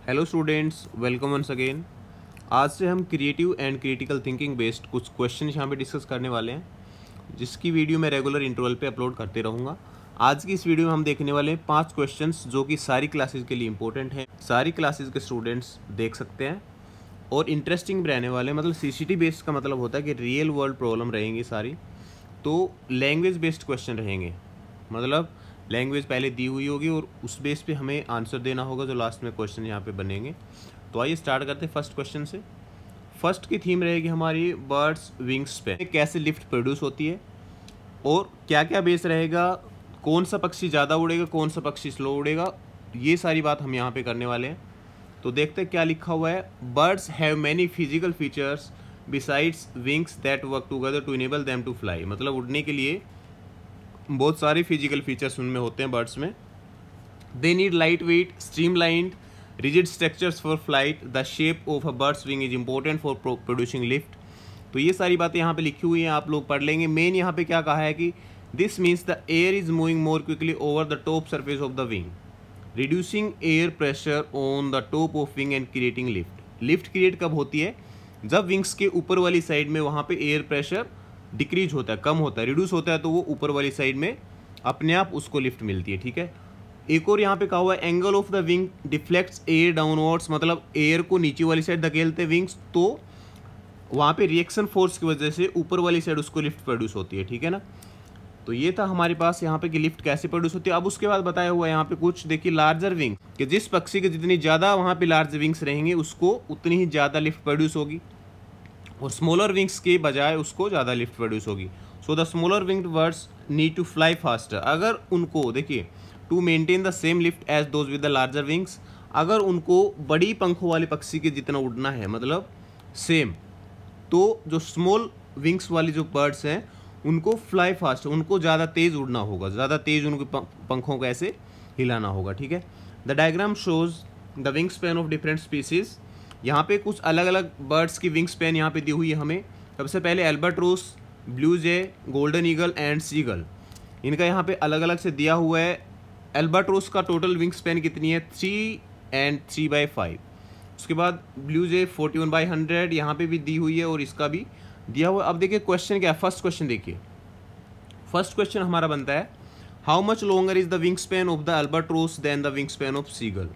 Hello students, welcome once again. आज से हम creative and critical thinking based कुछ क्वेश्चन यहाँ पे डिस्कस करने वाले हैं, जिसकी वीडियो मैं रेगुलर इंटरवल पे अपलोड करते रहूँगा। आज की इस वीडियो में हम देखने वाले हैं 5 क्वेश्चंस जो कि सारी क्लासेस के लिए इंपॉर्टेंट हैं, सारी क्लासेस के स्टूडेंट्स देख सकते हैं और इंटरेस्टिंग भी रहने वाले हैं। मतलब सीसीटी बेस्ड का मतलब होता है कि रियल वर्ल्ड प्रॉब्लम रहेंगी सारी, तो लैंग्वेज बेस्ड क्वेश्चन रहेंगे। मतलब लैंग्वेज पहले दी हुई होगी और उस बेस पे हमें आंसर देना होगा जो लास्ट में क्वेश्चन यहाँ पे बनेंगे। तो आइए स्टार्ट करते हैं फर्स्ट क्वेश्चन से। फर्स्ट की थीम रहेगी हमारी बर्ड्स विंग्स पे कैसे लिफ्ट प्रोड्यूस होती है और क्या क्या बेस रहेगा, कौन सा पक्षी ज़्यादा उड़ेगा, कौन सा पक्षी स्लो उड़ेगा, ये सारी बात हम यहाँ पे करने वाले हैं। तो देखते हैं क्या लिखा हुआ है। Birds have many physical features besides wings that work together to enable them to fly. मतलब उड़ने के लिए बहुत सारे फिजिकल फीचर्स उनमें होते हैं बर्ड्स में। They need light weight, streamlined, rigid structures for flight. The shape of a bird's wing is important for producing lift. तो ये सारी बातें यहाँ पे लिखी हुई हैं, आप लोग पढ़ लेंगे। मेन यहाँ पे क्या कहा है कि this means the air is moving more quickly over the top surface of the wing, reducing air pressure on the top of wing and creating lift. Lift create कब होती है? जब विंग्स के ऊपर वाली साइड में वहाँ पे एयर प्रेशर डिक्रीज होता है, कम होता है, रिड्यूस होता है, तो वो ऊपर वाली साइड में अपने आप उसको लिफ्ट मिलती है। ठीक है। एक और यहाँ पे कहा हुआ है angle of the wing deflects air downwards. मतलब एयर को नीचे वाली साइड धकेलते विंग्स, तो वहाँ पे रिएक्शन फोर्स की वजह से ऊपर वाली साइड उसको लिफ्ट प्रोड्यूस होती है। ठीक है ना। तो ये था हमारे पास यहाँ पे कि लिफ्ट कैसे प्रोड्यूस होती है। अब उसके बाद बताया हुआ है यहाँ पे कुछ, देखिए, लार्जर विंग, कि जिस पक्षी के जितनी ज़्यादा वहाँ पे लार्ज विंग्स रहेंगे उसको उतनी ही ज़्यादा लिफ्ट प्रोड्यूस होगी, और स्मॉलर विंग्स के बजाय उसको ज़्यादा लिफ्ट प्रोड्यूस होगी। So the smaller winged birds need to fly faster. अगर उनको, देखिए, to maintain the same lift as those with the larger wings, अगर उनको बड़ी पंखों वाले पक्षी के जितना उड़ना है, मतलब सेम, तो जो स्मॉल विंग्स वाली जो बर्ड्स हैं उनको फ्लाई फास्ट, उनको ज़्यादा तेज़ उड़ना होगा, ज़्यादा तेज़ उनके पंखों को ऐसे हिलाना होगा। ठीक है। The diagram shows the wing span of different species. यहाँ पे कुछ अलग अलग बर्ड्स की विंग स्पैन यहाँ पे दी हुई है हमें। सबसे पहले albatross, blue jay, golden eagle and seagull, इनका यहाँ पे अलग अलग से दिया हुआ है। एल्बाट्रोस का टोटल विंग स्पैन कितनी है? 3 and 3/5। उसके बाद ब्लू जे 41/100 यहाँ पे भी दी हुई है और इसका भी दिया हुआ। अब देखिए क्वेश्चन क्या है। फर्स्ट क्वेश्चन देखिए, फर्स्ट क्वेश्चन हमारा बनता है how much longer is the wing span of the albatross than the wing span of seagull.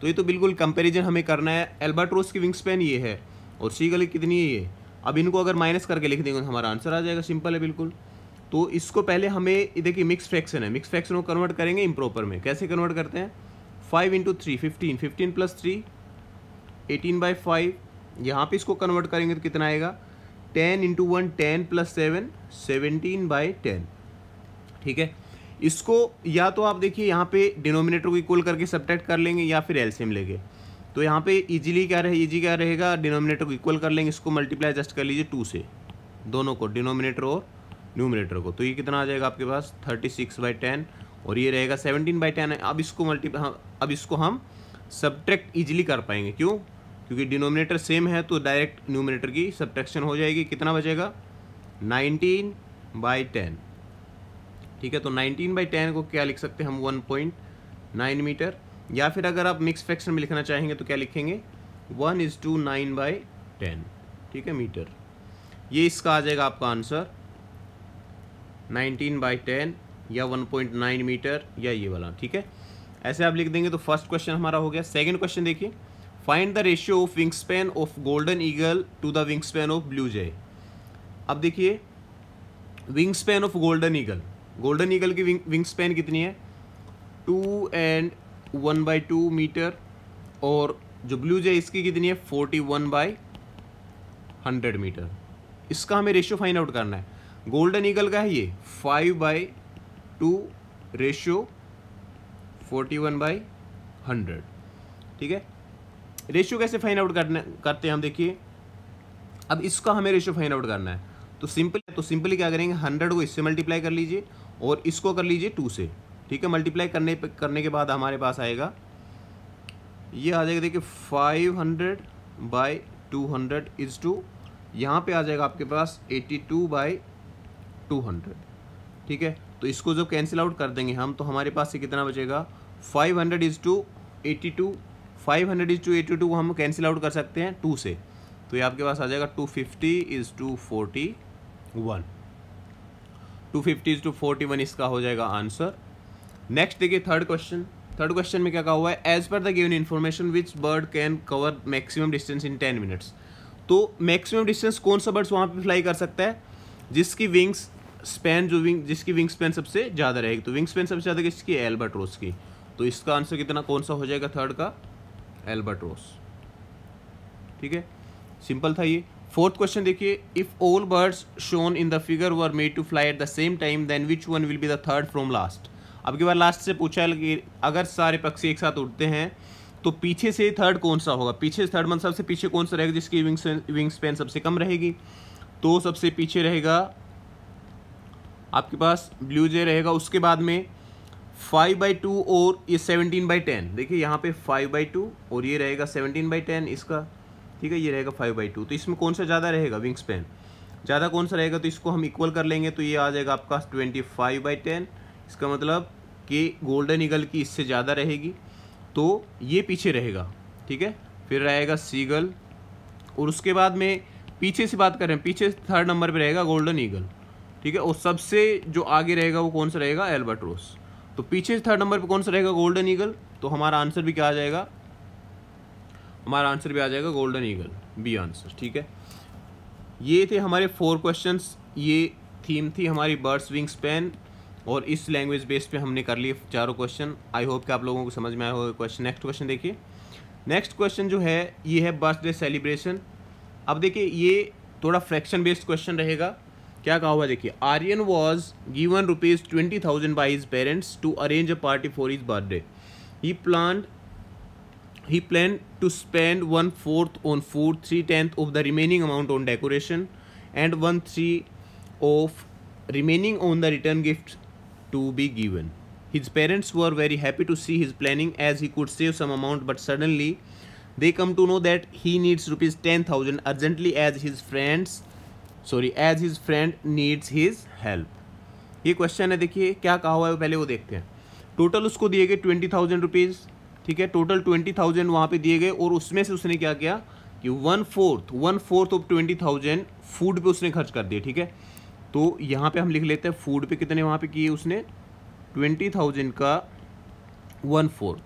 तो ये तो बिल्कुल कंपैरिजन हमें करना है। एल्बाट्रोस की विंग स्पैन ये है और सीगल कितनी है ये। अब इनको अगर माइनस करके लिख देंगे तो हमारा आंसर आ जाएगा, सिंपल है बिल्कुल। तो इसको पहले हमें, देखिए, मिक्स फ्रैक्शन है, मिक्स फ्रैक्शन को कन्वर्ट करेंगे इम्प्रॉपर में। कैसे कन्वर्ट करते हैं? 5 × 3 15, 15 + 3 18/5। यहाँ पे इसको कन्वर्ट करेंगे तो कितना आएगा? 10 × 1 10 + 7 17/10। ठीक है। इसको या तो आप देखिए यहाँ पे डिनोमिनेटर को इक्वल करके सब्ट्रैक्ट कर लेंगे या फिर एलसीएम लेंगे। तो यहाँ पे इजी क्या रहेगा, डिनोमिनेटर को इक्वल कर लेंगे, इसको मल्टीप्लाई जस्ट कर लीजिए 2 से, दोनों को, डिनोमिनेटर और न्यूमिनेटर को। तो ये कितना आ जाएगा आपके पास? 36/10 और ये रहेगा 17/10। अब इसको हम सब्ट्रैक्ट इजीली कर पाएंगे। क्यों? क्योंकि डिनोमिनेटर सेम है तो डायरेक्ट न्यूमिनेटर की सब्ट्रैक्शन हो जाएगी। कितना बचेगा? 19/10। ठीक है। तो 19/10 को क्या लिख सकते हैं हम? 1.9 मीटर। या फिर अगर आप मिक्स फ्रैक्शन में लिखना चाहेंगे तो क्या लिखेंगे? 1:9/10। ठीक है, मीटर। ये इसका आ जाएगा आपका आंसर 19/10 या 1.9 मीटर या ये वाला। ठीक है, ऐसे आप लिख देंगे तो फर्स्ट क्वेश्चन हमारा हो गया। सेकंड क्वेश्चन देखिए, find the ratio of wing span of golden eagle to the wing span of blue jay. अब देखिए wing span of golden eagle, golden eagle की विंग स्पैन कितनी है? 2 and 1/2 मीटर। और जो ब्लू जे इसकी कितनी है? 41/100 मीटर। इसका हमें रेशियो फाइंड आउट करना है। गोल्डन ईगल का है ये 5/2 रेशियो 41/100। ठीक है। रेशियो कैसे फाइंड आउट करते हैं हम? देखिए, अब इसका हमें रेशियो फाइंड आउट करना है तो सिंपली क्या करेंगे, 100 को इससे मल्टीप्लाई कर लीजिए और इसको कर लीजिए 2 से। ठीक है। मल्टीप्लाई करने के बाद हमारे पास आएगा, ये आ जाएगा, देखिए, 500/200 इज टू, यहाँ पे आ जाएगा आपके पास 82/200। ठीक है। तो इसको जब कैंसिल आउट कर देंगे हम तो हमारे पास से कितना बचेगा? 500 इज टू 82, 500 इज टू 82 को हम कैंसिल आउट कर सकते हैं 2 से, तो ये आपके पास आ जाएगा 250 इज टू 41, 250 इज टू 41 इसका हो जाएगा आंसर। नेक्स्ट देखिए थर्ड क्वेश्चन में क्या कहा हुआ है, as per the given information which bird can cover maximum distance in 10 minutes. तो मैक्सिमम डिस्टेंस कौन सा बर्ड्स वहाँ पे फ्लाई कर सकता है, जिसकी विंग्स स्पैन जिसकी विंग स्पैन सबसे ज़्यादा रहेगी। तो विंग स्पैन सबसे ज़्यादा किसकी, एल्बाट्रोस की। तो इसका आंसर कितना कौन सा हो जाएगा थर्ड का, एल्बाट्रोस। ठीक है, सिंपल था ये। फोर्थ क्वेश्चन देखिए, if all birds shown in the figure were made to fly at the same time then which one will be the third from last. अब की बार लास्ट से पूछा है कि अगर सारे पक्षी एक साथ उड़ते हैं तो पीछे से थर्ड कौन सा होगा, पीछे से थर्ड मतलब सबसे पीछे कौन सा रहेगा जिसकी विंग स्पैन सबसे कम रहेगी। तो सबसे पीछे रहेगा आपके पास ब्लू जे रहेगा, उसके बाद में 5/2 और ये 17/10। देखिए यहाँ पे 5/2 और ये रहेगा 17/10 इसका, ठीक है, ये रहेगा 5/2। तो इसमें कौन सा ज़्यादा रहेगा विंग स्पैन, ज़्यादा कौन सा रहेगा, तो इसको हम इक्वल कर लेंगे तो ये आ जाएगा आपका 25/10। इसका मतलब कि गोल्डन ईगल की इससे ज़्यादा रहेगी, तो ये पीछे रहेगा। ठीक है, फिर रहेगा सीगल, और उसके बाद में पीछे से बात करें, पीछे थर्ड नंबर पे रहेगा गोल्डन ईगल। ठीक है, और सबसे जो आगे रहेगा वो कौन सा रहेगा, एल्बाट्रोस। तो पीछे थर्ड नंबर पे कौन सा रहेगा, गोल्डन ईगल। तो हमारा आंसर भी क्या आ जाएगा, हमारा आंसर भी आ जाएगा गोल्डन ईगल, बी आंसर। ठीक है, ये थे हमारे 4 क्वेश्चंस, ये थीम थी हमारी बर्ड्स विंग स्पैन, और इस लैंग्वेज बेस पे हमने कर लिए चारों क्वेश्चन। आई होप कि आप लोगों को समझ में आया होगा क्वेश्चन। नेक्स्ट क्वेश्चन देखिए, नेक्स्ट क्वेश्चन जो है ये है बर्थडे सेलिब्रेशन। अब देखिए ये थोड़ा फ्रैक्शन बेस्ड क्वेश्चन रहेगा। क्या कहा हुआ देखिए, Aryan was given ₹20,000 by his parents to arrange a party for his birthday. He planned to spend 1/4 on food, 3/10 of the remaining amount on decoration, and 1/3 of remaining on the return gift to be given. His parents were very happy to see his planning as he could save some amount, but suddenly they come to know that he needs ₹10,000 urgently as his friend needs his help. ये question है, देखिए क्या कहा हुआ है पहले वो देखते हैं। टोटल उसको दिए गए 20,000 रुपीज़। ठीक है, टोटल 20,000 वहाँ पे दिए गए, और उसमें से उसने क्या किया कि 1/4 ऑफ 20,000 फूड पे उसने खर्च कर दिए। ठीक है, तो यहाँ पे हम लिख लेते हैं फूड पे कितने वहाँ पे किए उसने, 20,000 का 1/4,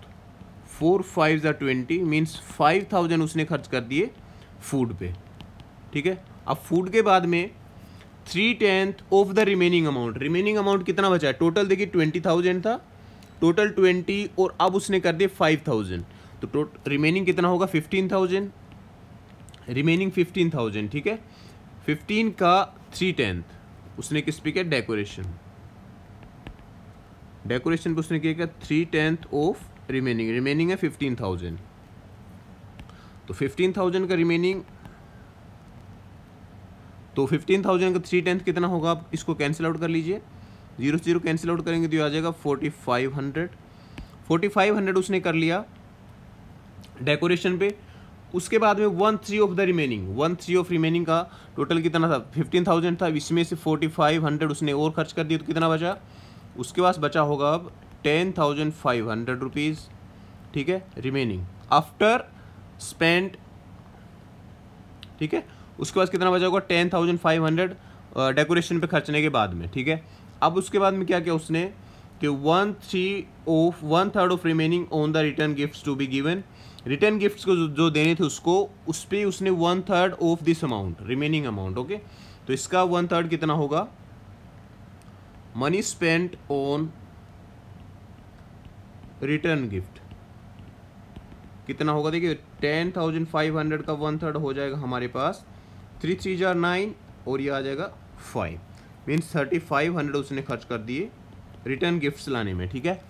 4 5 20 मीन्स 5,000 उसने खर्च कर दिए फूड पे। ठीक है, अब फूड के बाद में 3/10 ऑफ द रिमेनिंग अमाउंट कितना बचा है, टोटल देखिए 20,000 था, टोटल 20 और अब उसने कर दिए 5,000, तो रिमेनिंग कितना होगा 15,000, रिमेनिंग 15,000। ठीक है, 15 का 3/10 उसने किस पे किया, डेकोरेशन पे उसने किया 3/10 ऑफ रिमेनिंग है 15,000। तो 15,000 का रिमेनिंग, तो 15,000 का 3/10 कितना होगा, आप इसको कैंसिल आउट कर लीजिए, 0 से 0 कैंसिल आउट करेंगे तो ये आ जाएगा 4,500 उसने कर लिया डेकोरेशन पे। उसके बाद में 1/3 of the remaining, 1/3 of remaining का टोटल कितना था, 15,000 था, इसमें से 4,500 उसने और खर्च कर दिया, तो कितना बचा, उसके पास बचा होगा अब 10,500 रुपीज़। ठीक है, रिमेनिंग आफ्टर स्पेंड। ठीक है, उसके बाद कितना बचा होगा 10,500 डेकोरेशन पे खर्चने के बाद में। ठीक है, अब उसके बाद में क्या किया उसने कि 1/3 of remaining on the return gifts to be given. Return gifts को जो देने थे उसको, उस पर उसने 1/3 of this amount, remaining amount. Okay, तो इसका 1/3 कितना होगा, money spent on return gift कितना होगा, देखिए 10,500 का 1/3 हो जाएगा हमारे पास 3 3 9 और ये आ जाएगा 5, मीन्स 3,500 उसने खर्च कर दिए रिटर्न गिफ्ट्स लाने में। ठीक है,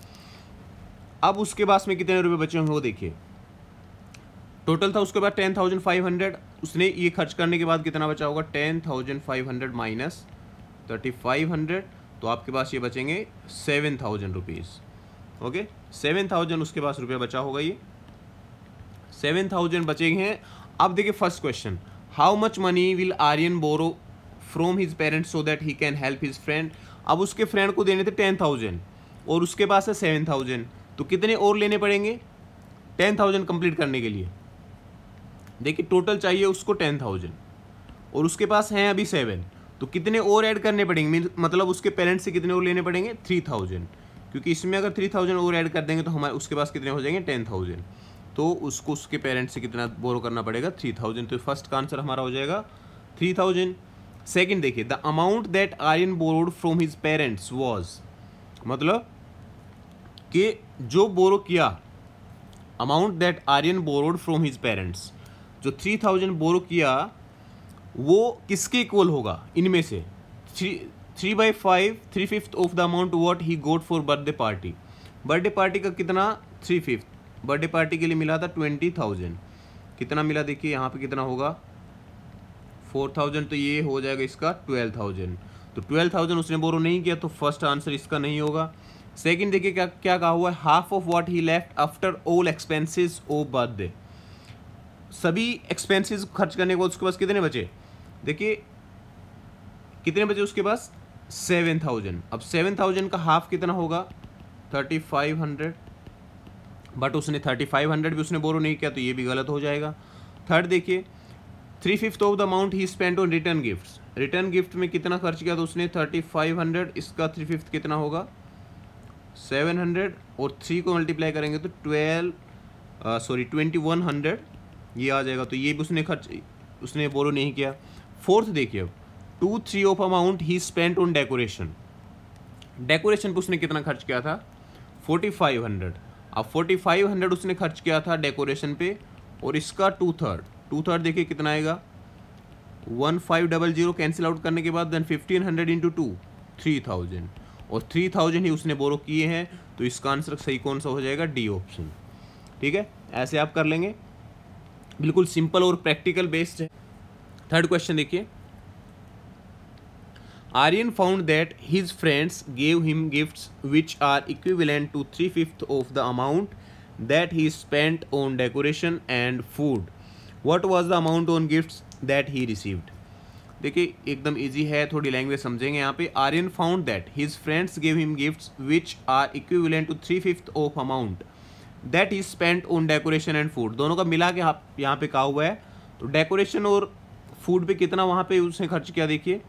अब उसके पास में कितने रुपए बचे होंगे वो देखिए, टोटल था उसके बाद 10,500, उसने ये खर्च करने के बाद कितना बचा होगा 10,500 माइनस 3,500, तो आपके पास ये बचेंगे 7,000 रुपीज़। ओके, 7,000 उसके पास रुपया बचा होगा, ये 7,000 बचेंगे हैं। अब देखिए first question, how much money will Aryan borrow from his parents so that he can help his friend. अब उसके फ्रेंड को देने थे 10,000 और उसके पास है 7,000, तो कितने और लेने पड़ेंगे, 10,000 कंप्लीट करने के लिए। देखिए टोटल चाहिए उसको 10,000 और उसके पास हैं अभी 7, तो कितने और ऐड करने पड़ेंगे, मतलब उसके पेरेंट्स से कितने और लेने पड़ेंगे 3,000, क्योंकि इसमें अगर 3,000 और ऐड कर देंगे तो हमारे उसके पास कितने हो जाएंगे 10,000, तो उसको उसके पेरेंट्स से कितना बोरो करना पड़ेगा 3,000। तो फर्स्ट का आंसर हमारा हो जाएगा 3,000। सेकंड देखिए, the amount that Aryan borrowed from his parents was, मतलब कि जो बोरो किया, amount that Aryan borrowed from his parents, जो 3,000 बोरो किया वो किसके इक्वल होगा इनमें से, 3/5 3/5 of the amount what he got for birthday party. Birthday party का कितना 3/5, बर्थडे पार्टी के लिए मिला था 20,000, कितना मिला देखिए यहाँ पे कितना होगा 4,000, तो ये हो जाएगा इसका 12,000। तो 12,000 उसने बोरो नहीं किया, तो फर्स्ट आंसर इसका नहीं होगा। सेकंड देखिए क्या क्या कहा हुआ है, half of what he left after all expenses of birthday, सभी एक्सपेंसेस खर्च करने के बाद उसके पास कितने बचे, देखिए कितने बचे उसके पास 7,000। अब 7,000 का हाफ कितना होगा 3,500, बट उसने 3,500 भी उसने बोरो नहीं किया, तो ये भी गलत हो जाएगा। थर्ड देखिए, 3/5 of the amount he spent on return gifts, return gift में कितना खर्च किया, तो उसने 3,500, इसका 3/5 कितना होगा 700, और 3 को मल्टीप्लाई करेंगे तो 2100 ये आ जाएगा, तो ये भी उसने बोरो नहीं किया। फोर्थ देखिए, 2/3 of amount he spent on decoration, decoration पे उसने कितना खर्च किया था 4,500। अब 4,500 उसने खर्च किया था डेकोरेशन पे, और इसका 2/3 देखिए कितना आएगा 1500, कैंसिल आउट करने के बाद देन 1,500 इंटू 2 3,000, और 3,000 ही उसने बोरो किए हैं, तो इसका आंसर सही कौन सा हो जाएगा डी ऑप्शन। ठीक है, ऐसे आप कर लेंगे, बिल्कुल सिंपल और प्रैक्टिकल बेस्ड है। थर्ड क्वेश्चन देखिए, Aryan found that his friends gave him gifts which are equivalent to 3/5 of the amount that he spent on decoration and food. What was the amount on gifts that he received. देखिए एकदम easy है, थोड़ी language समझेंगे यहाँ पे। Aryan found that his friends gave him gifts which are equivalent to 3/5 of amount that he spent on decoration and food, दोनों का मिला के यहाँ पे कहा हुआ है, तो डेकोरेशन और फूड पे कितना वहाँ पे उसने खर्च किया, देखिए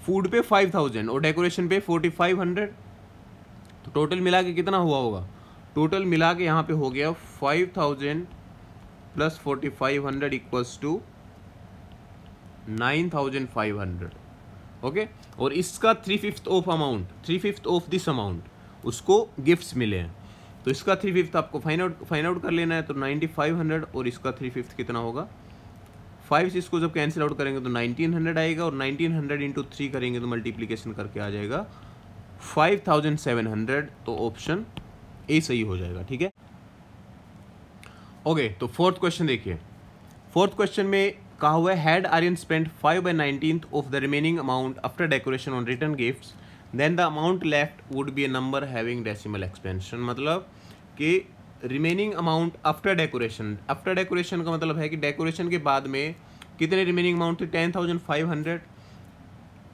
फूड पे 5,000 और डेकोरेशन पे 4,500, तो टोटल मिला के कितना हुआ होगा, टोटल मिला के यहाँ पे हो गया 5,000 प्लस 4,500 इक्वल्स टू 9,500। ओके, और इसका 3/5 of amount, 3/5 of this amount उसको गिफ्ट्स मिले हैं, तो इसका 3/5 आपको फाइंड आउट कर लेना है, तो 9,500 और इसका 3/5 कितना होगा 5 से इसको जब कैंसिल आउट करेंगे तो 1,900 आएगा, और 1,900 इंटू 3 करेंगे तो मल्टीप्लीकेशन करके आ जाएगा 5,700, तो ऑप्शन ए सही हो जाएगा। ठीक है, ओके, तो फोर्थ क्वेश्चन देखिए। फोर्थ क्वेश्चन में कहा हुआ है, had Aryan spent 5/19 of the remaining amount after decoration on return gifts then the amount left would be a number having decimal expansion, मतलब कि remaining amount after decoration, after decoration का मतलब है कि डेकोरेशन के बाद में कितने रिमेनिंग अमाउंट थे 10,500,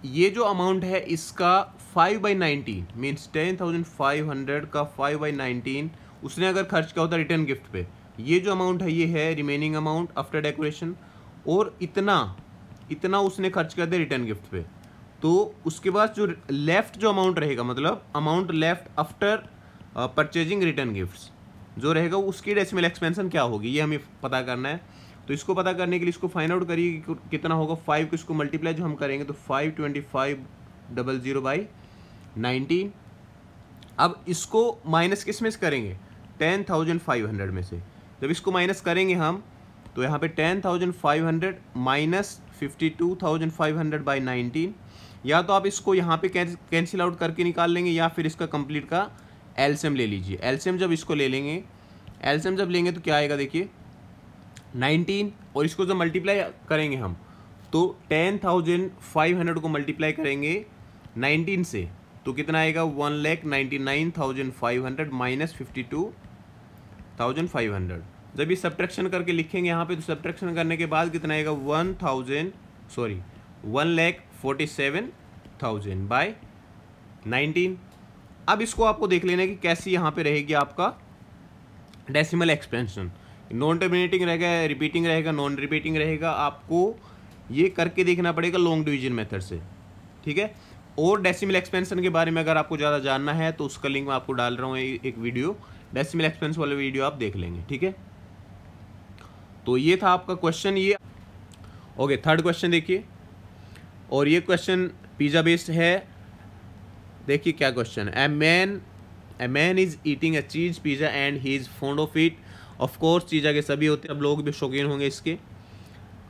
ये जो अमाउंट है इसका 5/19 मीन्स 10,500 का 5/19 उसने अगर खर्च किया होता रिटर्न गिफ्ट पे, ये जो अमाउंट है ये है रिमेनिंग अमाउंट आफ्टर डेकोरेशन, और इतना उसने खर्च कर दिया रिटर्न गिफ्ट पे, तो उसके बाद जो लेफ्ट जो अमाउंट रहेगा, मतलब amount left after purchasing return gifts जो रहेगा उसकी डेसिमल एक्सपेंशन क्या होगी, ये हमें पता करना है। तो इसको पता करने के लिए इसको फाइंड आउट करिए कि कितना होगा, 5 को इसको मल्टीप्लाई जो हम करेंगे तो 52500/19। अब इसको माइनस किस में से करेंगे 10,500 में से, जब इसको माइनस करेंगे हम तो यहाँ पे 10,500 माइनस 52,500/19, या तो आप इसको यहाँ पे कैंसिल आउट करके निकाल लेंगे, या फिर इसका कंप्लीट का एलसीएम ले लीजिए। एलसीएम जब इसको ले लेंगे, एलसीएम जब लेंगे तो क्या आएगा देखिए 19, और इसको जब मल्टीप्लाई करेंगे हम तो 10,500 को मल्टीप्लाई करेंगे 19 से तो कितना आएगा 1,99,500 माइनस 52,500। जब ये सब्ट्रैक्शन करके लिखेंगे यहाँ पे तो सब्ट्रैक्शन करने के बाद कितना आएगा 1,47,000/19। अब इसको आपको देख लेना है कि कैसी यहाँ पे रहेगी आपका डेसिमल एक्सपेंशन, नॉन टर्मिनेटिंग रहेगा, रिपीटिंग रहेगा, नॉन रिपीटिंग रहेगा, आपको ये करके देखना पड़ेगा लॉन्ग डिवीजन मेथड से, ठीक है। और डेसिमल एक्सपेंशन के बारे में अगर आपको ज़्यादा जानना है तो उसका लिंक मैं आपको डाल रहा हूँ, एक वीडियो, डेसिमल एक्सपेंशन वाला वीडियो आप देख लेंगे, ठीक है। तो ये था आपका क्वेश्चन, ये ओके। थर्ड क्वेश्चन देखिए, और ये क्वेश्चन पिज़्ज़ा बेस्ड है। देखिए क्या क्वेश्चन है, a man is eating a cheese pizza and he is fond of it. Of course pizza के सभी होते हैं, अब लोग भी शौकीन होंगे इसके।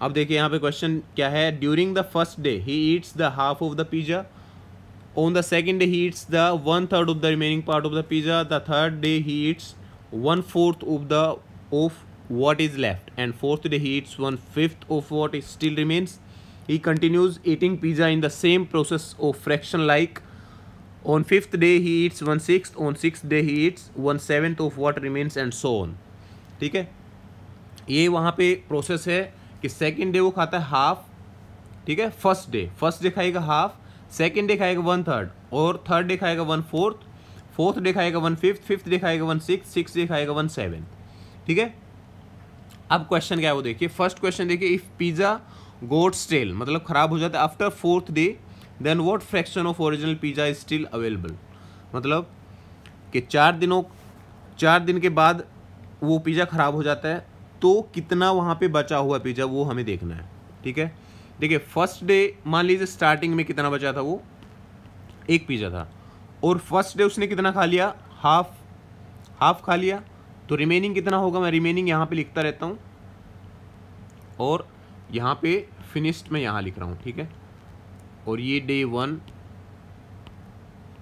अब देखिए यहाँ पे क्वेश्चन क्या है, during the first day he eats the half of the pizza, on the second day he eats the 1/3 of the remaining part of the pizza, the third day he eats 1/4 of what is left, and fourth day he eats 1/5 of what is still remains. He continues eating pizza in the same process of fraction, like on fifth day he eats 1/6, on sixth day he eats 1/7 of what remains, and so on, ठीक है। ये वहाँ पे process है कि second day वो खाता है हाफ, ठीक है। फर्स्ट डे खाएगा हाफ, सेकेंड डे खाएगा 1/3, और थर्ड डे खाएगा 1/4, फोर्थ डे खाएगा 1/5, फिफ्थ डे खाएगा 1/6, सिक्स डे खाएगा 1/7, ठीक है। अब क्वेश्चन क्या है वो देखिए, फर्स्ट क्वेश्चन देखिए, इफ पिज़्ज़ा गोट स्टेल, मतलब खराब हो जाता है after fourth day, then what fraction of original pizza is still available, मतलब कि 4 दिन के बाद वो पिज़्ज़ा खराब हो जाता है, तो कितना वहाँ पे बचा हुआ पिज़्ज़ा वो हमें देखना है, ठीक है। देखिए फर्स्ट डे मान लीजिए स्टार्टिंग में कितना बचा था, वो एक पिज़्ज़ा था, और फर्स्ट डे उसने कितना खा लिया, हाफ खा लिया, तो रिमेनिंग कितना होगा, मैं रिमेनिंग यहाँ पे लिखता रहता हूँ, और यहाँ पे फिनिश्ड मैं यहाँ लिख रहा हूँ, ठीक है। और ये डे 1,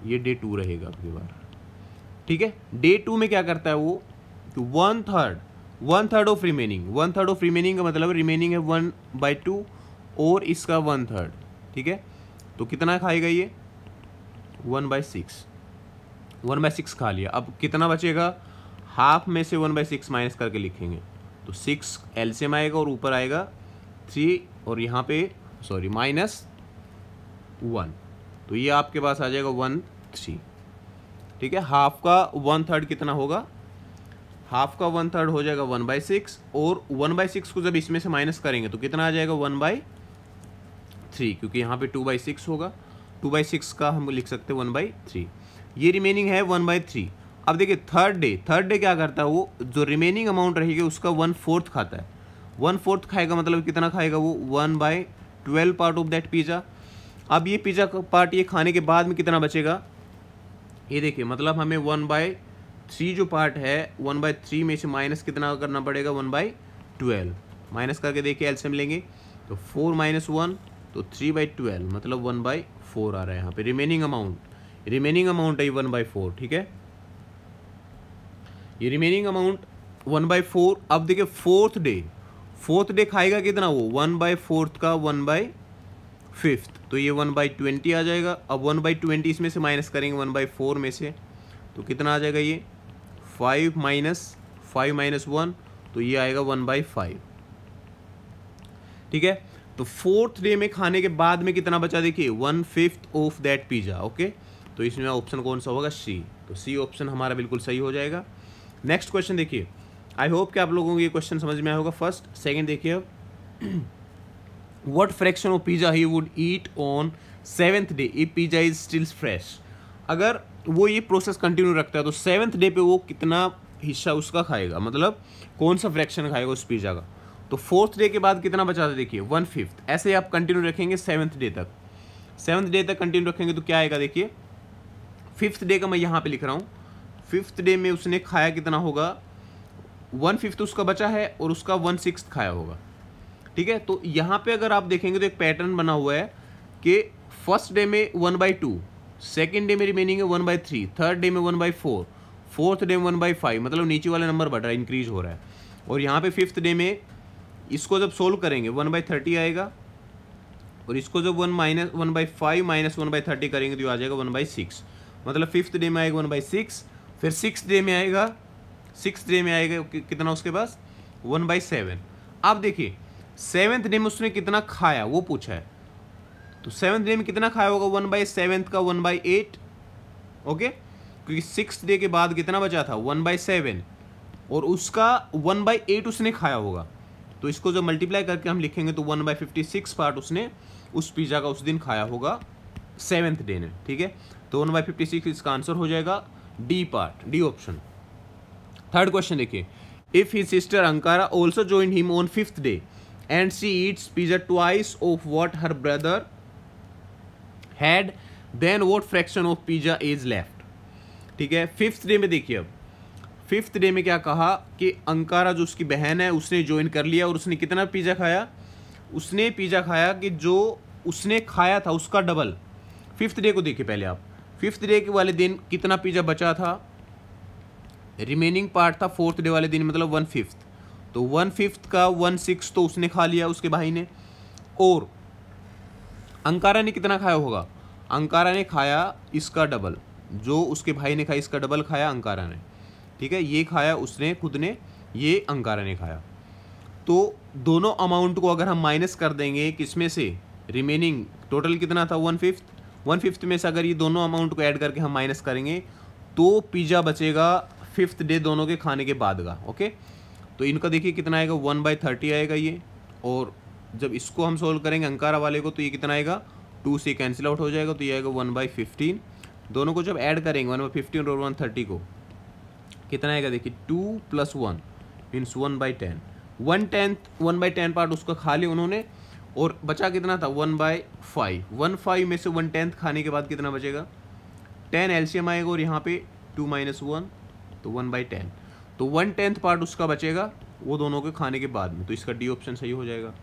ये डे 2 रहेगा अगली बार, ठीक है। डे 2 में क्या करता है वो, तो 1/3 ऑफ रिमेनिंग, 1/3 ऑफ रिमेनिंग का मतलब रिमेनिंग है 1/2 और इसका 1/3, ठीक है। तो कितना खाएगा ये, 1/6 खा लिया। अब कितना बचेगा, हाफ में से 1/6 माइनस करके लिखेंगे, तो 6 एलसीएम आएगा और ऊपर आएगा 3, और यहाँ पे सॉरी -1, तो ये आपके पास आ जाएगा 1/3, ठीक है। हाफ का 1/3 कितना होगा, हाफ का 1/3 हो जाएगा 1/6, और 1/6 को जब इसमें से माइनस करेंगे तो कितना आ जाएगा 1/3, क्योंकि यहाँ पे 2/6 होगा, 2/6 का हम लिख सकते हैं 1/3, ये रिमेनिंग है 1/3। अब देखिए थर्ड डे क्या करता है, वो जो रिमेनिंग अमाउंट रहेगी उसका 1/4 खाता है, 1/4 खाएगा, मतलब कितना खाएगा वो 1/12 पार्ट ऑफ दैट पिज़्ज़ा। अब ये पिज़्ज़ा का पार्ट ये खाने के बाद में कितना बचेगा, ये देखिए, मतलब हमें 1/3 जो पार्ट है 1/3 में से माइनस कितना करना पड़ेगा, 1/12 माइनस करके देखिए एलसीएम लेंगे तो 4 - 1 तो 3/12, मतलब 1/4 आ रहा है यहाँ पे रिमेनिंग अमाउंट है 1/4, ठीक है। ये रिमेनिंग अमाउंट 1/4। अब देखिए फोर्थ डे खाएगा कितना, वो 1/4 का 1/5, तो ये 1/20 आ जाएगा। अब 1/20 इसमें से माइनस करेंगे 1/4 में से, तो कितना आ जाएगा ये 5 - 1, तो ये आएगा 1/5, ठीक है। तो फोर्थ डे में खाने के बाद में कितना बचा, देखिए 1/5 ऑफ दैट पिज़्ज़ा, ओके। तो इसमें ऑप्शन कौन सा होगा, सी, तो सी ऑप्शन हमारा बिल्कुल सही हो जाएगा। नेक्स्ट क्वेश्चन देखिए, आई होप कि आप लोगों को ये क्वेश्चन समझ में आया होगा। फर्स्ट सेकंड देखिए, अब what fraction of pizza he would eat on 7th day if pizza is still fresh. अगर वो ये प्रोसेस कंटिन्यू रखता है तो 7th डे पे वो कितना हिस्सा उसका खाएगा, मतलब कौन सा फ्रैक्शन खाएगा उस पिज़्ज़ा का। तो फोर्थ डे के बाद कितना बचा था, देखिए 1/5, ऐसे आप कंटिन्यू रखेंगे 7th डे तक। 7th डे तक कंटिन्यू रखेंगे तो क्या आएगा, देखिए 5th डे का मैं यहाँ पे लिख रहा हूँ। 5th डे में उसने खाया कितना होगा, 1/5 उसका बचा है और उसका 1/6 खाया होगा, ठीक है। तो यहाँ पे अगर आप देखेंगे तो एक पैटर्न बना हुआ है कि फर्स्ट डे में 1/2, सेकेंड डे में रिमेनिंग है 1/3, थर्ड डे में 1/4, फोर्थ डे में 1/5, मतलब नीचे वाला नंबर बढ़ रहा है, इंक्रीज हो रहा है। और यहाँ पे 5th डे में इसको जब सोल्व करेंगे 1/30 आएगा, और इसको जब 1/5 - 1/30 करेंगे तो आ जाएगा 1/6, मतलब 5th डे में आएगा 1/6, फिर 6th डे में आएगा कितना उसके पास 1/7। अब देखिए 7th डे में उसने कितना खाया वो पूछा है, तो 7th डे में कितना खाया होगा 1/7 का 1/8, ओके, क्योंकि 6th डे के बाद कितना बचा था 1/7, और उसका 1/8 उसने खाया होगा, तो इसको जब मल्टीप्लाई करके हम लिखेंगे तो 1/56 पार्ट उसने उस पिज़्ज़ा का उस दिन खाया होगा 7th डे ने। ठीक है, तो 1/56 इसका आंसर हो जाएगा D part, D option. Third question देखिए, if his sister Ankara also join him on 5th day and she eats pizza twice of what her brother had, then what fraction of pizza is left. ठीक है, 5th day में देखिए, अब 5th day में क्या कहा कि Ankara जो उसकी बहन है उसने ज्वाइन कर लिया और उसने कितना पिज़्ज़ा खाया, उसने पिज़्ज़ा खाया कि जो उसने खाया था उसका डबल। 5th डे को देखिए पहले आप, 5th डे के वाले दिन कितना पिज़्ज़ा बचा था, रिमेनिंग पार्ट था 4th डे वाले दिन, मतलब 1/5, तो 1/5 का 1/6 तो उसने खा लिया उसके भाई ने। और अंकारा ने कितना खाया होगा, अंकारा ने खाया इसका डबल, जो उसके भाई ने खाया इसका डबल खाया अंकारा ने। ठीक है, ये खाया उसने खुद ने, ये अंकारा ने खाया। तो दोनों अमाउंट को अगर हम माइनस कर देंगे किसमें से, रिमेनिंग टोटल कितना था 1/5, 1/5 में से अगर ये दोनों अमाउंट को ऐड करके हम माइनस करेंगे तो पिज़्ज़ा बचेगा 5th डे दोनों के खाने के बाद का। ओके, तो इनका देखिए कितना आएगा 1/30 आएगा ये, और जब इसको हम सोल्व करेंगे अंकारा वाले को तो ये कितना आएगा 2 से कैंसिल आउट हो जाएगा, तो ये आएगा 1/15। दोनों को जब ऐड करेंगे 1/15 और 1/30 को कितना आएगा देखिए 2 + 1 मीन्स 1/10, 1/10 पार्ट उसका खा लिया उन्होंने, और बचा कितना था 1/5, 1/5 में से 1/10 खाने के बाद कितना बचेगा 10 एलसीएम आएगा, और यहाँ पे 2 - 1 तो 1/10, तो 1/10 पार्ट उसका बचेगा वो दोनों के खाने के बाद में, तो इसका डी ऑप्शन सही हो जाएगा।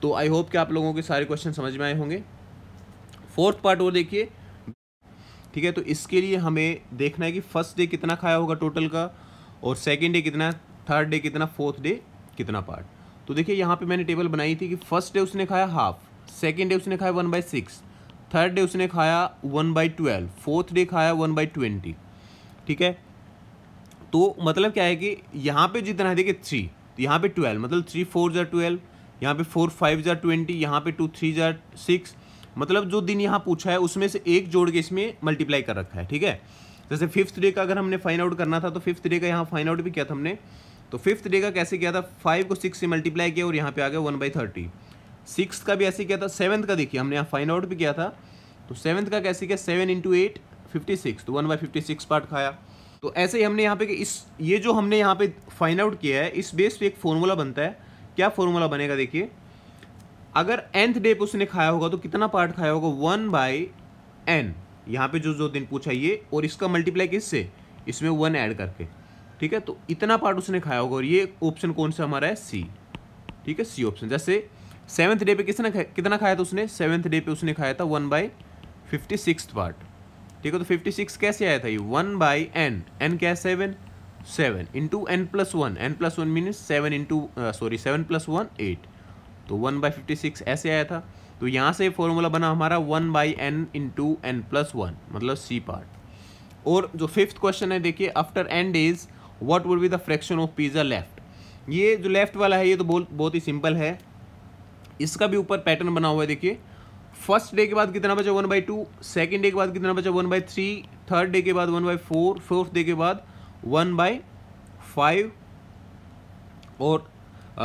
तो आई होप कि आप लोगों के सारे क्वेश्चन समझ में आए होंगे। 4th पार्ट वो देखिए। ठीक है, तो इसके लिए हमें देखना है कि 1st डे कितना खाया होगा टोटल का, और 2nd डे कितना, 3rd डे कितना, 4th डे कितना पार्ट। तो देखिए यहाँ पे मैंने टेबल बनाई थी कि 1st डे उसने खाया हाफ, 2nd डे उसने खाया 1/6, 3rd डे उसने खाया 1/12, 4th डे खाया 1/20। ठीक है, तो मतलब क्या है कि यहाँ पे जितना है देखिए 3, तो यहाँ पे 12, मतलब 3 × 4 = 12, यहाँ पे 4 × 5 = 20, यहाँ पे 2 × 3 = 6, मतलब जो दिन यहाँ पूछा है उसमें से एक जोड़ के इसमें मल्टीप्लाई कर रखा है। ठीक है, जैसे 5th डे का अगर हमने फाइंड आउट करना था तो 5th डे का यहाँ फाइंड आउट भी किया था हमने, तो 5th डे का कैसे किया था, 5 को 6 से मल्टीप्लाई किया और यहाँ पे आ गया 1/30। 6th का भी ऐसे किया था। 7th का देखिए हमने यहाँ फाइंड आउट भी किया था, तो 7th का कैसे किया, 7 × 8 56, तो 1/56 पार्ट खाया। तो ऐसे ही हमने यहाँ पे ये जो हमने यहाँ पे फाइंड आउट किया है इस बेस पे एक फॉर्मूला बनता है। क्या फॉर्मूला बनेगा देखिए, अगर nth डे पे उसने खाया होगा तो कितना पार्ट खाया होगा 1/n, यहाँ पे जो दिन पूछा ये, और इसका मल्टीप्लाई किससे, इसमें 1 ऐड करके। ठीक है, तो इतना पार्ट उसने खाया होगा, और ये ऑप्शन कौन सा हमारा है, सी। ठीक है, सी ऑप्शन। जैसे 7th डे पे कितना खाया था उसने, 7th डे पे उसने खाया था 1/56 पार्ट। ठीक है, तो 56 कैसे आया था, ये 1/n, n क्या है 7 × n + 1, n + 1 मीन्स 7 + 1 8, तो 1/56 ऐसे आया था। तो यहाँ से फॉर्मूला बना हमारा 1/n × n + 1, मतलब सी पार्ट। और जो 5th क्वेश्चन है देखिए, after n days what would be the fraction of pizza left. ये जो लेफ्ट वाला है ये तो बहुत ही सिंपल है, इसका भी ऊपर पैटर्न बना हुआ है देखिए। 1st डे के बाद कितना बचा 1/2, 2nd डे के बाद कितना बचा 1/3, 3rd डे के बाद 1/4, 4th डे के बाद 1/5, और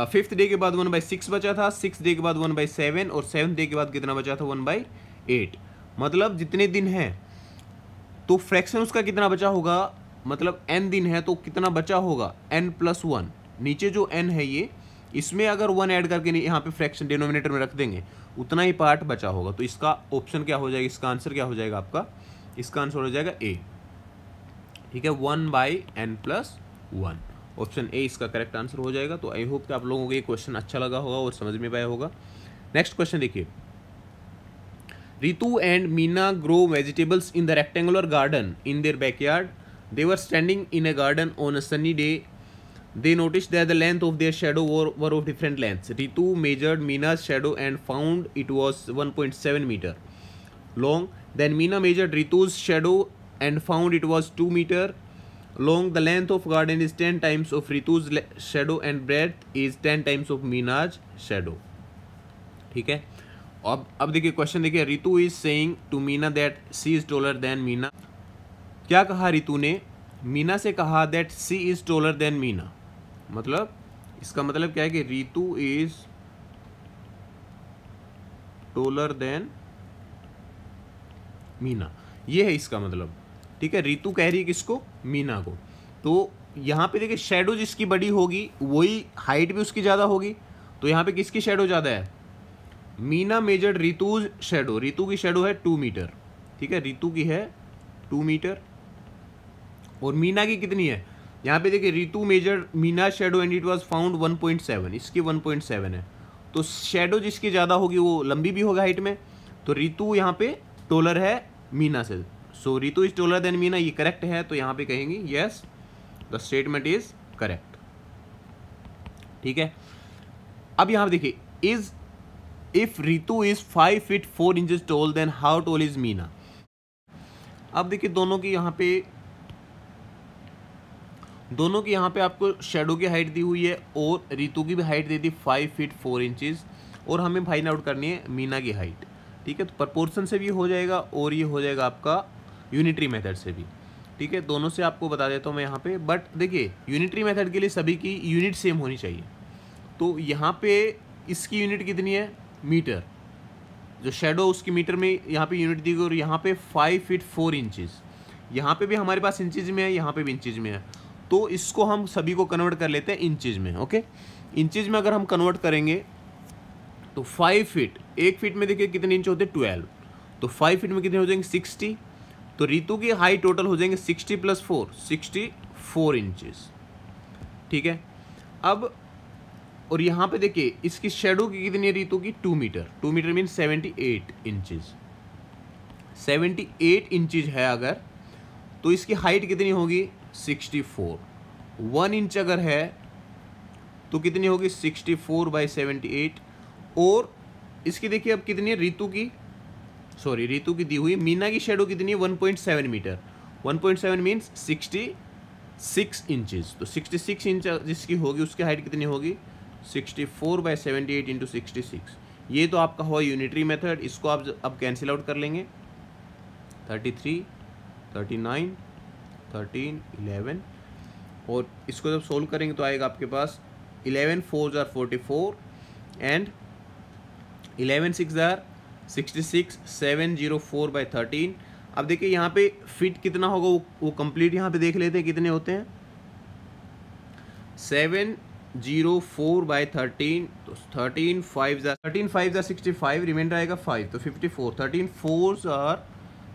5th डे के बाद 1/6 बचा था, 6th डे के बाद 1/7, और 7th डे के बाद कितना बचा था 1/8। मतलब जितने दिन हैं तो फ्रैक्शन उसका कितना बचा होगा, मतलब n दिन है तो कितना बचा होगा n + 1, नीचे जो n है ये, इसमें अगर 1 ऐड करके यहाँ पे फ्रैक्शन डिनोमिनेटर में रख देंगे उतना ही पार्ट बचा होगा। तो इसका ऑप्शन क्या हो जाएगा, इसका आंसर क्या हो जाएगा आपका, इसका आंसर हो जाएगा ए। ठीक है, 1/n + 1, ऑप्शन ए इसका करेक्ट आंसर हो जाएगा। तो आई होप कि आप लोगों को ये क्वेश्चन अच्छा लगा होगा और समझ में आया होगा। नेक्स्ट क्वेश्चन देखिए, Ritu and Meena grow vegetables in the rectangular garden in their backyard. They were standing in A garden on a sunny day. They noticed that the length of their shadow were of different lengths. Ritu measured Meena's shadow and found it was 1.7 meter long. Then Meena measured Ritu's shadow and found it was 2 meter long. The length of garden is 10 times of Ritu's shadow and breadth is 10 times of Meena's shadow. ठीक है, अब देखिए question देखिए, Ritu is saying to Meena that she is taller than Meena. क्या कहा रितु ने मीना से कहा that she is taller than Meena, मतलब इसका मतलब क्या है कि Ritu is taller than Meena, ये है इसका मतलब। ठीक है, रितु कह रही है किसको, मीना को। तो यहाँ पे देखिए शेडो जिसकी बड़ी होगी वही हाइट भी उसकी ज़्यादा होगी, तो यहाँ पे किसकी शेडो ज़्यादा है, मीना मेजर्ड रितुज शेडो, रितु की शेडो है 2 मीटर। ठीक है, रितु की है 2 मीटर और मीना की कितनी है, यहाँ पे देखिए Ritu measured Meena shadow and it was found 1.7, इसकी 1.7 है। तो शेडो जिसकी ज़्यादा होगी वो लंबी भी होगा हाइट में, तो रितु यहाँ पे टोलर है मीना से। So Ritu is taller than Meena, ये करेक्ट है, तो यहाँ पे कहेंगे yes the statement is correct. ठीक है, अब यहाँ पे देखिए is if Ritu is 5 feet 4 inches tall then how tall is Meena. अब देखिए दोनों की यहाँ पे आपको शेडो की हाइट दी हुई है और रितु की भी हाइट दे दी 5 फीट 4 इंचेस, और हमें फाइंड आउट करनी है मीना की हाइट। ठीक है, तो प्रपोर्शन से भी हो जाएगा और ये हो जाएगा आपका यूनिटरी मेथड से भी। ठीक है, दोनों से आपको बता देता हूँ मैं यहाँ पे, बट देखिए यूनिटरी मेथड के लिए सभी की यूनिट सेम होनी चाहिए। तो यहाँ पे इसकी यूनिट कितनी है, मीटर, जो शेडो उसकी मीटर में यहाँ पे यूनिट दी गई, और यहाँ पे 5 फीट 4 इंचेस, यहाँ पे भी हमारे पास इंचेज में है, यहाँ पे भी इंचेज में है, तो इसको हम सभी को कन्वर्ट कर लेते हैं इंचेज में। ओके, इंचेज में अगर हम कन्वर्ट करेंगे तो 5 फीट, 1 फीट में देखिए कितने इंच होते हैं 12, तो 5 फीट में कितने हो जाएंगे 60, तो रितु की हाइट टोटल हो जाएंगे 60 + 4 64 इंचेस। ठीक है, अब और यहाँ पे देखिए इसकी शेडो की कितनी है रितु की 2 metre, 2 metre mean 78 inches, 78 inches है अगर, तो इसकी हाइट कितनी होगी 64, 1 इंच अगर है तो कितनी होगी 64/78, और इसकी देखिए अब कितनी है रितु की दी हुई, मीना की शेडो कितनी है 1.7 मीटर, 1.7 मीन्स 66 इंचेस, तो 66 इंच जिसकी होगी उसकी हाइट कितनी होगी 64/78 इंटू 66। ये तो आपका हुआ यूनिटरी मेथड, इसको आप अब कैंसिल आउट कर लेंगे, 33, 39, 13, 11, और इसको जब सोल्व करेंगे तो आएगा आपके पास 11 4s are 44 and 11 6s are 66, 704/13। अब देखिए यहाँ पे फिट कितना होगा वो कंप्लीट यहाँ पे देख लेते हैं कितने होते हैं, 704/13, तो 13 5s are 65, रिमाइंडर आएगा 5, तो 54, 13 4s are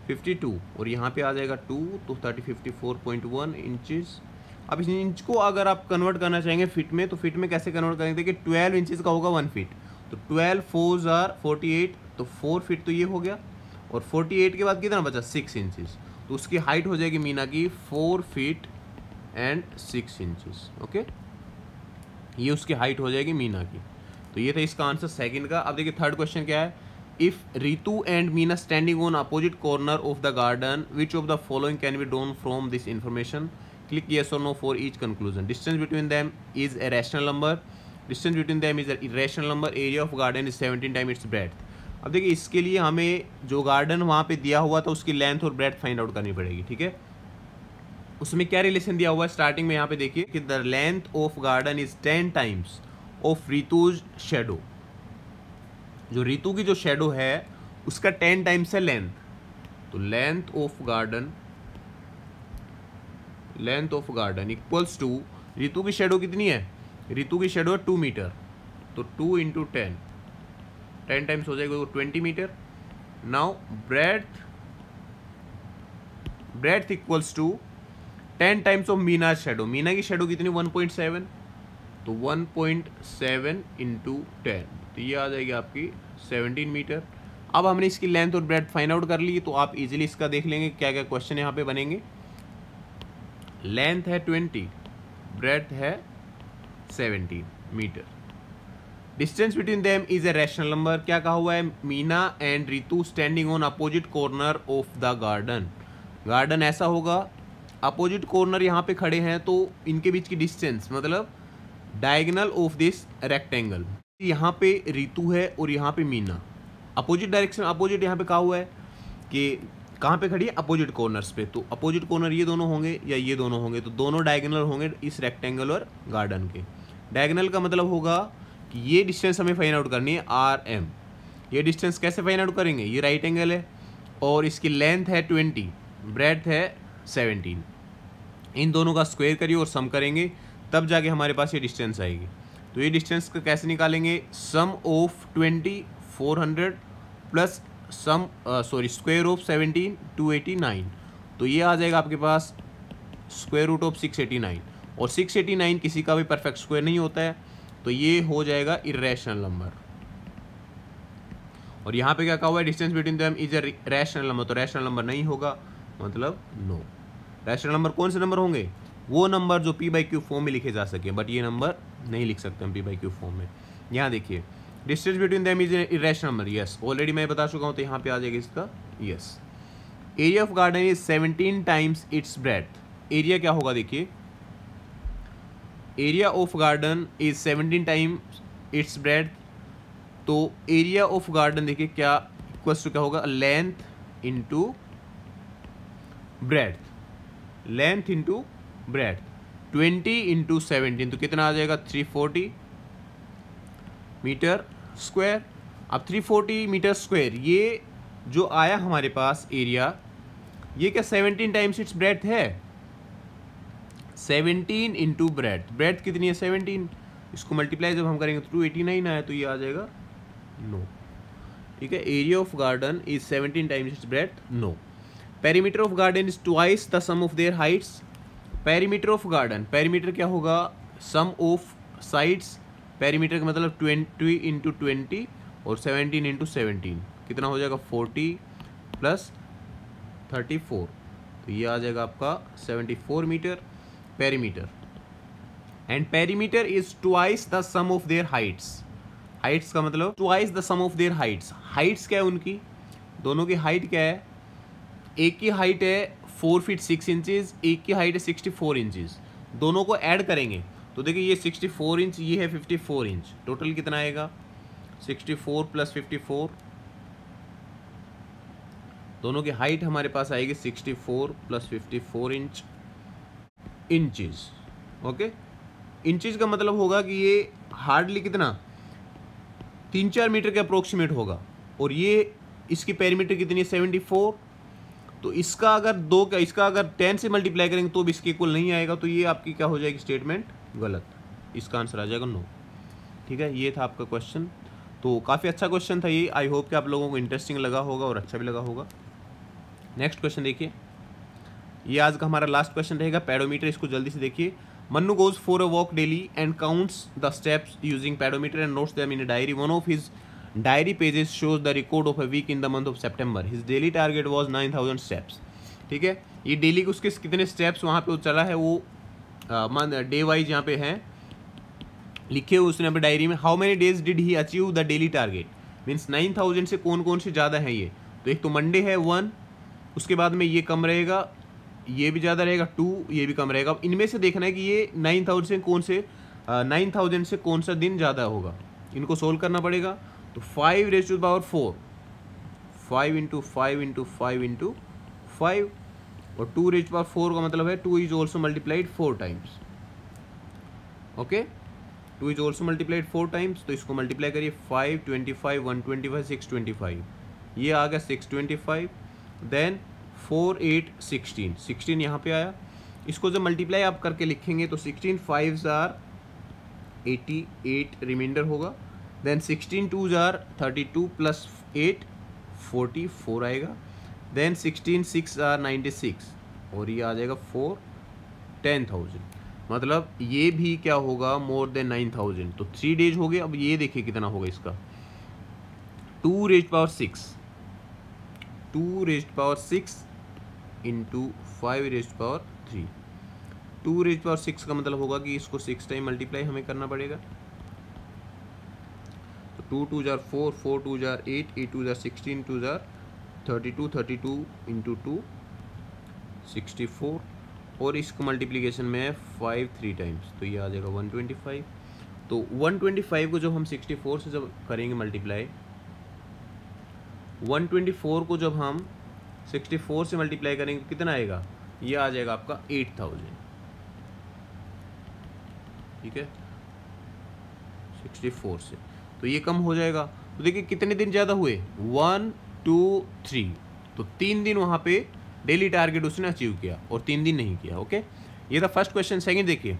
52, और यहाँ पे आ जाएगा 2, तो 54.1 इंचेस। अब इस इंच को अगर आप कन्वर्ट करना चाहेंगे फिट में, तो फिट में कैसे कन्वर्ट करेंगे, देखिए 12 इंचेस का होगा 1 फीट, तो 12 4s are 48, तो 4 फीट तो ये हो गया, और 48 के बाद कितना बचा 6 इंचेस, तो उसकी हाइट हो जाएगी मीना की 4 फीट एंड 6 इंचेस। ओके, ये उसकी हाइट हो जाएगी मीना की। तो ये था इसका आंसर सेकंड का। अब देखिए थर्ड क्वेश्चन क्या है, if Ritu and Meena standing on opposite corner of the garden which of the following can be drawn from this information, click yes or no for each conclusion. Distance between them is a rational number, distance between them is an irrational number, area of garden is 17 times its breadth. अब देखिए इसके लिए हमें जो garden वहाँ पे दिया हुआ था उसकी लेंथ और ब्रेड्थ फाइंड आउट करनी पड़ेगी। ठीक है, उसमें क्या रिलेशन दिया हुआ है स्टार्टिंग में, यहाँ पे देखिए कि the length of garden is 10 times of Ritu's shadow, जो रितु की जो शेडो है उसका 10 टाइम्स है लेंथ, तो length of garden equals to, Ritu की शेडो कितनी है, रितु की शेडो है 2 मीटर, तो 2 × 10 टाइम्स हो जाएगा 20 metre. Now breadth equals to 10 times of Meena shadow, Meena की शेडो कितनी 1.7, तो 1.7 × 10, तो ये आ जाएगी आपकी 17 मीटर। अब हमने इसकी लेंथ और ब्रेड्थ फाइंड आउट कर ली, तो आप इजीली इसका देख लेंगे क्या क्या क्वेश्चन यहाँ पे बनेंगे। लेंथ है 20, ब्रेड्थ है 17 metre. Distance between them is a rational number, क्या कहा हुआ है, Meena and Ritu standing on opposite corner of the garden, garden ऐसा होगा अपोजिट कॉर्नर यहाँ पे खड़े हैं, तो इनके बीच की डिस्टेंस मतलब डायगोनल ऑफ दिस रेक्टेंगल, यहाँ पे रितु है और यहाँ पे मीना, अपोजिट डायरेक्शन, अपोजिट यहाँ पे कहा हुआ है कि कहाँ पे खड़ी है, अपोजिट कॉर्नर्स पे। तो अपोजिट कॉर्नर ये दोनों होंगे या ये दोनों होंगे, तो दोनों डायगोनल होंगे इस रेक्टेंगुलर गार्डन के। डायगोनल का मतलब होगा कि ये डिस्टेंस हमें फाइंड आउट करनी है RM। ये डिस्टेंस कैसे फाइंड आउट करेंगे, ये राइट एंगल है और इसकी लेंथ है 20, ब्रेड्थ है 17। इन दोनों का स्क्वायर करिए और सम करेंगे, तब जाके हमारे पास ये डिस्टेंस आएगी। तो ये डिस्टेंस का कैसे निकालेंगे, सम ऑफ 20 400 प्लस स्क्वायर ऑफ 17 289। तो ये आ जाएगा आपके पास स्क्वायर रूट ऑफ 689, और 689 किसी का भी परफेक्ट स्क्वायर नहीं होता है, तो ये हो जाएगा इरेशनल नंबर। और यहाँ पे क्या कहा हुआ है, distance between them is a rational number, तो रैशनल नंबर नहीं होगा, मतलब नो। रैशनल नंबर कौन से नंबर होंगे, वो नंबर जो P/Q फॉर्म में लिखे जा सके, बट ये नंबर नहीं लिख सकते हम P/Q फॉर्म में। यहाँ देखिए distance between them is irrational number, yes already मैं बता चुका हूँ, तो यहाँ पे आ जाएगा इसका yes. Area of garden is 17 times its breadth. Area क्या होगा, देखिए area of garden is 17 times its breadth. तो एरिया ऑफ गार्डन देखिए क्या इक्वल टू क्या होगा, length into breadth, length into breadth, 20 into 17, तो कितना आ जाएगा 340 मीटर स्क्वायर। अब 340 मीटर स्क्वायर ये जो आया हमारे पास एरिया, ये क्या 17 टाइम्स इट्स ब्रेड्थ है, 17 इंटू ब्रेड्थ, ब्रेड्थ कितनी है 17, इसको मल्टीप्लाई जब हम करेंगे तो 289 आया, तो ये आ जाएगा नो। ठीक है, area of garden is 17 times its breadth, no. Perimeter of garden is twice the sum of their heights. Perimeter of garden, perimeter क्या होगा, सम ऑफ साइड्स। पेरीमीटर का मतलब 20 इंटू 20 और 17 इंटू 17, कितना हो जाएगा 40 प्लस 34, तो ये आ जाएगा आपका 74 metre perimeter. And perimeter is twice the sum of their heights. Heights का मतलब twice the sum of their heights. Heights क्या है उनकी, दोनों की हाइट क्या है, एक की हाइट है 4 फीट 6 इंचेस, एक की हाइट है 64 इंचेस। दोनों को ऐड करेंगे तो देखिए ये 64 इंच, ये है 54 इंच, टोटल कितना आएगा 64 प्लस 54, दोनों की हाइट हमारे पास आएगी 64 प्लस 54 इंचेस। ओके, इंचेस का मतलब होगा कि ये हार्डली कितना 3-4 मीटर के अप्रोक्सीमेट होगा, और ये इसकी पेरीमीटर कितनी है 74। तो इसका अगर 10 से मल्टीप्लाई करेंगे तो भी इसके इक्वल नहीं आएगा, तो ये आपकी क्या हो जाएगी स्टेटमेंट गलत, इसका आंसर आ जाएगा नो। ठीक है, ये था आपका क्वेश्चन। तो काफ़ी अच्छा क्वेश्चन था ये, आई होप कि आप लोगों को इंटरेस्टिंग लगा होगा और अच्छा भी लगा होगा। नेक्स्ट क्वेश्चन देखिए, ये आज का हमारा लास्ट क्वेश्चन रहेगा, पेडोमीटर। इसको जल्दी से देखिए। Mannu goes for a walk daily and counts the steps using pedometer and notes them in a diary. One of his diary pages shows the record of a week in the month of September. His daily target was 9000 steps. ठीक है, ये daily के उसके कितने steps वहाँ पे चला है वो डे वाइज यहाँ पे हैं लिखे हुए उसने अपने डायरी में। How many days did he achieve the daily target, means 9000 से कौन कौन से ज़्यादा हैं ये। तो एक तो मंडे है 1, उसके बाद में ये कम रहेगा, ये भी ज़्यादा रहेगा 2, ये भी कम रहेगा। अब इनमें से देखना है कि ये 9000 से कौन सा दिन ज़्यादा होगा, इनको सोल्व करना पड़ेगा। तो 5 raise to the power 4, 5 into 5 into 5 into 5, और 2 रेज़ टू द पावर 4 का मतलब है 2 is also multiplied 4 times. Okay, 2 is also multiplied 4 times, तो इसको मल्टीप्लाई करिए 5 25 125 625, ये आ गया 625। देन 4 8 16, 16 यहाँ पे आया। इसको जब मल्टीप्लाई आप करके लिखेंगे तो 16 5s आर 88 रिमाइंडर होगा। देन 16 2s आर 32 प्लस 8 44 आएगा। देन 16 6 आर 96, और ये आ जाएगा 4 10,000, मतलब ये भी क्या होगा मोर देन 9000। तो 3 डेज हो गए। अब ये देखिए कितना होगा इसका, 2 rays power 6, 2 rays power 6 into 5 rays power 3। 2 rays power 6 का मतलब होगा कि इसको 6 टाइम मल्टीप्लाई हमें करना पड़ेगा। तो 2 2 jar 4, 4 2 jar 8, 8 2 jar 16, 2 jar 32, 32 into 2 64, और इसको मल्टीप्लीकेशन में है 5 3 टाइम्स, तो ये आ जाएगा 125। तो 125 को जब हम 64 से जब करेंगे मल्टीप्लाई, 124 को जब हम 64 से मल्टीप्लाई करेंगे कितना आएगा, ये आ जाएगा आपका 8000। ठीक है, 64 से तो ये कम हो जाएगा। तो देखिए कितने दिन ज़्यादा हुए, 1 2 3, तो 3 दिन वहाँ पे डेली टारगेट उसने अचीव किया और 3 दिन नहीं किया। ओके, ये था फर्स्ट क्वेश्चन। सेकंड देखिए,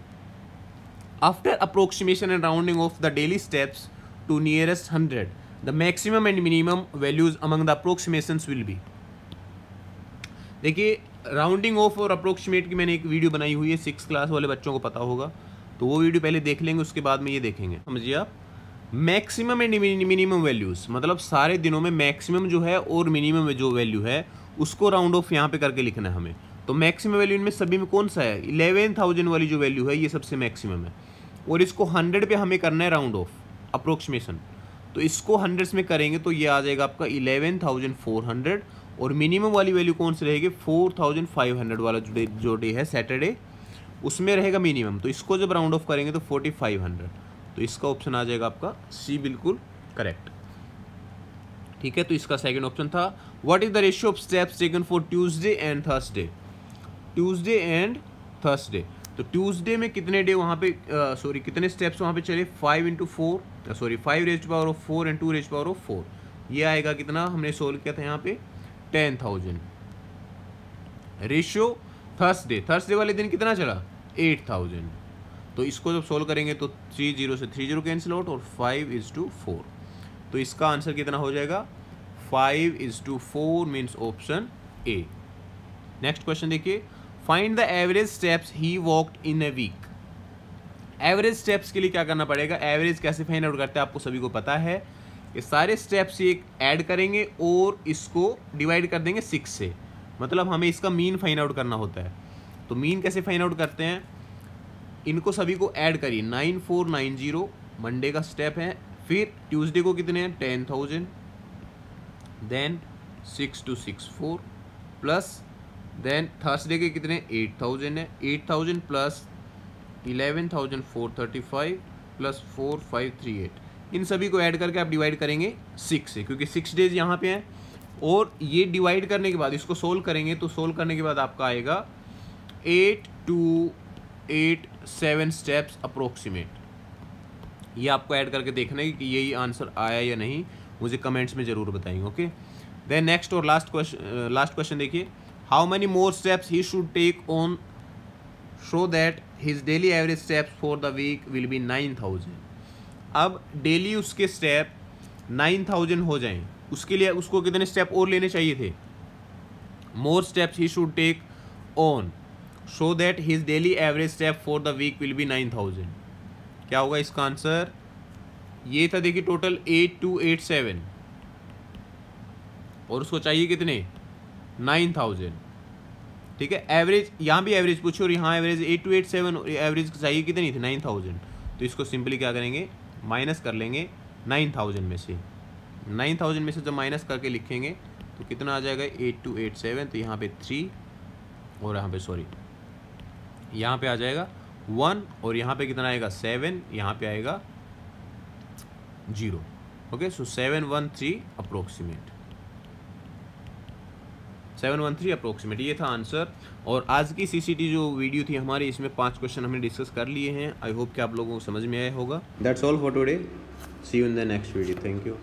after approximation and rounding off the daily steps to nearest 100 the maximum and minimum values among the approximations will be. देखिए राउंडिंग ऑफ और अप्रोक्सीमेट की मैंने एक वीडियो बनाई हुई है, 6 क्लास वाले बच्चों को पता होगा, तो वो वीडियो पहले देख लेंगे, उसके बाद में ये देखेंगे। समझिए आप, मैक्सिमम एंड मिनिमम वैल्यूज़ मतलब सारे दिनों में मैक्सिमम जो है और मिनिमम जो वैल्यू है उसको राउंड ऑफ यहाँ पे करके लिखना है हमें। तो मैक्सिमम वैल्यू इनमें सभी में कौन सा है, 11000 वाली जो वैल्यू है ये सबसे मैक्सिमम है, और इसको 100 पे हमें करना है राउंड ऑफ अप्रोक्सीमेशन। तो इसको 100 में करेंगे तो ये आ जाएगा आपका 11400, और मिनिमम वाली वैल्यू कौन सी रहेगी, 4500 वाला जो डे है सैटरडे, उसमें रहेगा मिनिमम। तो इसको जब राउंड ऑफ करेंगे तो 4500, तो इसका ऑप्शन आ जाएगा आपका सी, बिल्कुल करेक्ट। ठीक है, तो इसका सेकंड ऑप्शन था what is the ratio of steps taken for Tuesday and Thursday. Tuesday and Thursday, तो ट्यूसडे में कितने डे वहाँ पे कितने स्टेप्स वहाँ पे चले, 5 × 4 5 raise to power of 4 and 2 raise to power of 4। ये आएगा कितना, हमने सोल्व किया था यहाँ पे 10000। रेशियो थर्सडे वाले दिन कितना चला, 8000। तो इसको जब सोल्व करेंगे तो 30 से 30 कैंसिल आउट और 5:4, तो इसका आंसर कितना हो जाएगा, 5:4 means option A. Next question देखिए, find the average steps he walked in a week. Average steps के लिए क्या करना पड़ेगा, एवरेज कैसे फाइंड आउट करते हैं आपको सभी को पता है, ये सारे स्टेप्स एक ऐड करेंगे और इसको डिवाइड कर देंगे 6 से, मतलब हमें इसका मीन फाइंड आउट करना होता है। तो मीन कैसे फाइंड आउट करते हैं, इनको सभी को ऐड करिए, 9490 मंडे का स्टेप है, फिर ट्यूसडे को कितने हैं 10000, देन 6264 प्लस देन थर्सडे के कितने 8000 है, 8000 प्लस 11435 प्लस 4538, इन सभी को ऐड करके आप डिवाइड करेंगे 6 से, क्योंकि 6 डेज यहाँ पे हैं। और ये डिवाइड करने के बाद इसको सोल्व करेंगे, तो सोल्व करने के बाद आपका आएगा 8287 स्टेप्स अप्रोक्सीमेट। ये आपको ऐड करके देखना है कि यही आंसर आया या नहीं, मुझे कमेंट्स में ज़रूर बताएंगे। ओके, देन नेक्स्ट और लास्ट क्वेश्चन देखिए, how many more steps he should take on so that his daily average steps for the week will be 9000। अब डेली उसके स्टेप 9000 हो जाएं, उसके लिए उसको कितने स्टेप और लेने चाहिए थे, more steps he should take on so that his daily average step for the week will be 9000। क्या होगा इसका आंसर, ये था देखिए टोटल 8287, और उसको चाहिए कितने 9000। ठीक है, एवरेज यहाँ भी एवरेज पूछो और यहाँ एवरेज 8287, एवरेज चाहिए कितनी थी 9000। तो इसको सिंपली क्या करेंगे, माइनस कर लेंगे 9000 में से, 9000 में से जब माइनस करके लिखेंगे तो कितना आ जाएगा 8287, तो यहाँ पे 3 और यहाँ पे यहाँ पे आ जाएगा 1, और यहाँ पे कितना आएगा 7, यहाँ पे आएगा 0। ओके, सो 713 अप्रोक्सीमेट, ये था आंसर। और आज की सीसीटी जो वीडियो थी हमारी, इसमें 5 क्वेश्चन हमने डिस्कस कर लिए हैं। आई होप कि आप लोगों को समझ में आया होगा। That's all for today, see you in the next video, thank you.